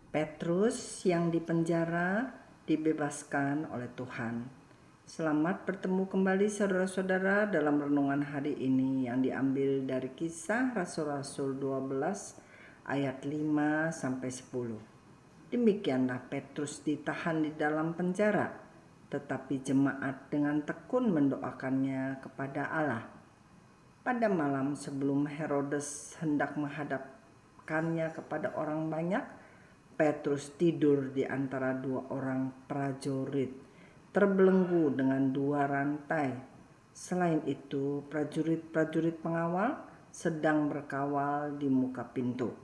Petrus yang dipenjara dibebaskan oleh Tuhan. Selamat bertemu kembali saudara-saudara dalam renungan hari ini yang diambil dari Kisah Rasul-Rasul 12 ayat 5 sampai 10. Demikianlah Petrus ditahan di dalam penjara, tetapi jemaat dengan tekun mendoakannya kepada Allah. Pada malam sebelum Herodes hendak menghadapkannya kepada orang banyak, Petrus tidur di antara dua orang prajurit, terbelenggu dengan dua rantai. Selain itu, prajurit-prajurit pengawal sedang berkawal di muka pintu.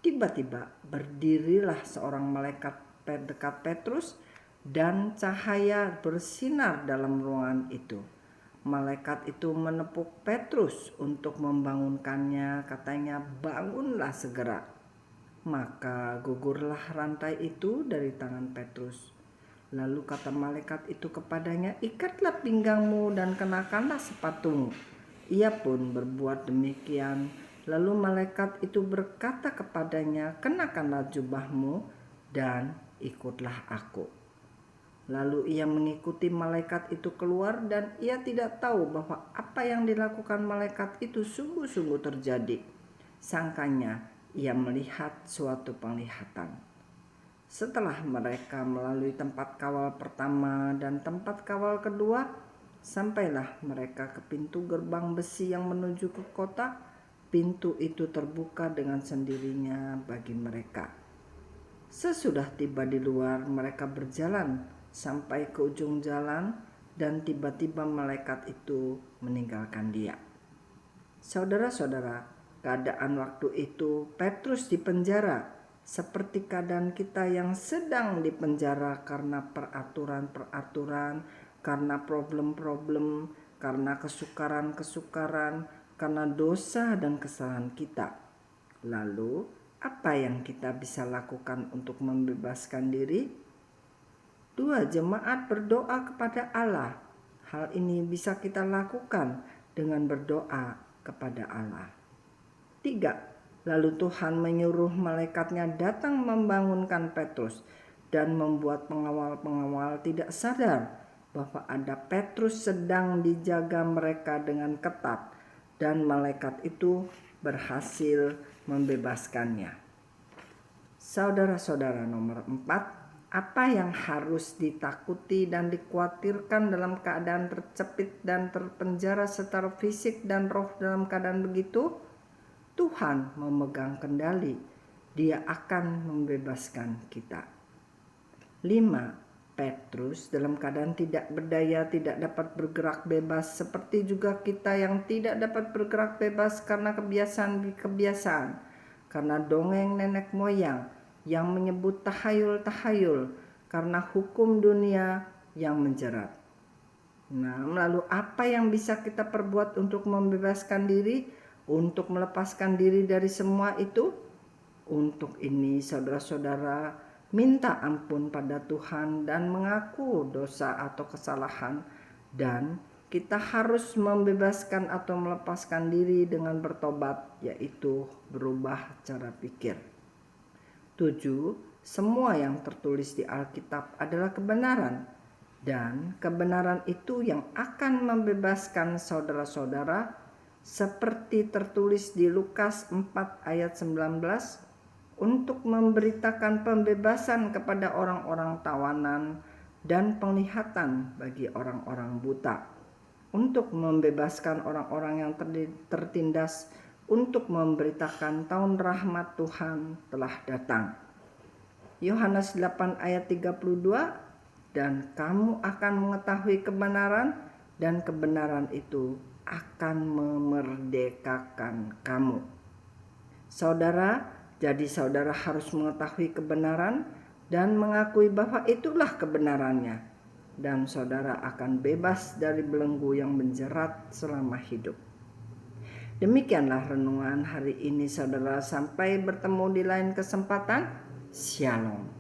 Tiba-tiba berdirilah seorang malaikat dekat Petrus dan cahaya bersinar dalam ruangan itu. Malaikat itu menepuk Petrus untuk membangunkannya, katanya, "Bangunlah segera." Maka gugurlah rantai itu dari tangan Petrus. Lalu kata malaikat itu kepadanya, "Ikatlah pinggangmu dan kenakanlah sepatumu." Ia pun berbuat demikian. Lalu malaikat itu berkata kepadanya, "Kenakanlah jubahmu dan ikutlah aku." Lalu ia mengikuti malaikat itu keluar, dan ia tidak tahu bahwa apa yang dilakukan malaikat itu sungguh-sungguh terjadi. Sangkanya ia melihat suatu penglihatan. Setelah mereka melalui tempat kawal pertama dan tempat kawal kedua, sampailah mereka ke pintu gerbang besi yang menuju ke kota. Pintu itu terbuka dengan sendirinya bagi mereka. Sesudah tiba di luar, mereka berjalan sampai ke ujung jalan, dan tiba-tiba malaikat itu meninggalkan dia. Saudara-saudara, keadaan waktu itu Petrus dipenjara, seperti keadaan kita yang sedang dipenjara karena peraturan-peraturan, karena problem-problem, karena kesukaran-kesukaran, karena dosa dan kesalahan kita. Lalu, apa yang kita bisa lakukan untuk membebaskan diri? Dua, jemaat berdoa kepada Allah. Hal ini bisa kita lakukan dengan berdoa kepada Allah. 3. Lalu Tuhan menyuruh malaikatnya datang membangunkan Petrus dan membuat pengawal-pengawal tidak sadar bahwa ada Petrus sedang dijaga mereka dengan ketat, dan malaikat itu berhasil membebaskannya. Saudara-saudara, nomor 4, apa yang harus ditakuti dan dikhawatirkan dalam keadaan tercepit dan terpenjara secara fisik dan roh dalam keadaan begitu? Tuhan memegang kendali. Dia akan membebaskan kita. 5. Petrus dalam keadaan tidak berdaya, tidak dapat bergerak bebas, seperti juga kita yang tidak dapat bergerak bebas karena kebiasaan, karena dongeng nenek moyang yang menyebut tahayul-tahayul, karena hukum dunia yang menjerat. Nah, lalu apa yang bisa kita perbuat untuk membebaskan diri, untuk melepaskan diri dari semua itu? Untuk ini, saudara-saudara, minta ampun pada Tuhan dan mengaku dosa atau kesalahan, dan kita harus membebaskan atau melepaskan diri dengan bertobat, yaitu berubah cara pikir. 7. Semua yang tertulis di Alkitab adalah kebenaran, dan kebenaran itu yang akan membebaskan saudara-saudara, seperti tertulis di Lukas 4 ayat 19, untuk memberitakan pembebasan kepada orang-orang tawanan dan penglihatan bagi orang-orang buta, untuk membebaskan orang-orang yang tertindas, untuk memberitakan tahun rahmat Tuhan telah datang. Yohanes 8 ayat 32, dan kamu akan mengetahui kebenaran, dan kebenaran itu akan memerdekakan kamu. Saudara, jadi saudara harus mengetahui kebenaran dan mengakui bahwa itulah kebenarannya, dan saudara akan bebas dari belenggu yang menjerat selama hidup. Demikianlah renungan hari ini, saudara. Sampai bertemu di lain kesempatan. Shalom.